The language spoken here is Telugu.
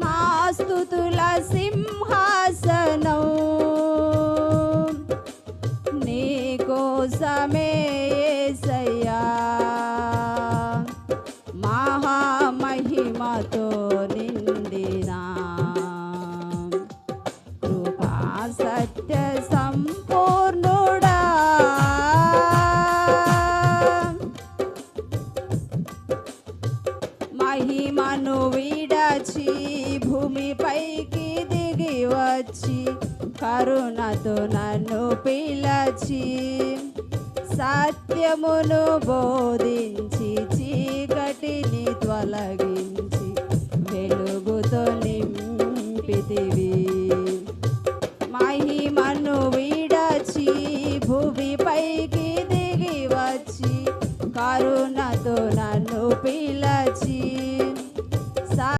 నా స్తుతుల సింహాసనం నీ కోసమే యేసయ్యా, మహామహిమతో నిండినా కృపా సత్య సంపూర్ణుడా, మహిమను విడచి భూమిపైకి దిగి వచ్చి కరుణతో నన్ను పిలచి సత్యమును బోధించి చీకటిని తొలగించి వెలుగుతో నింపితివి.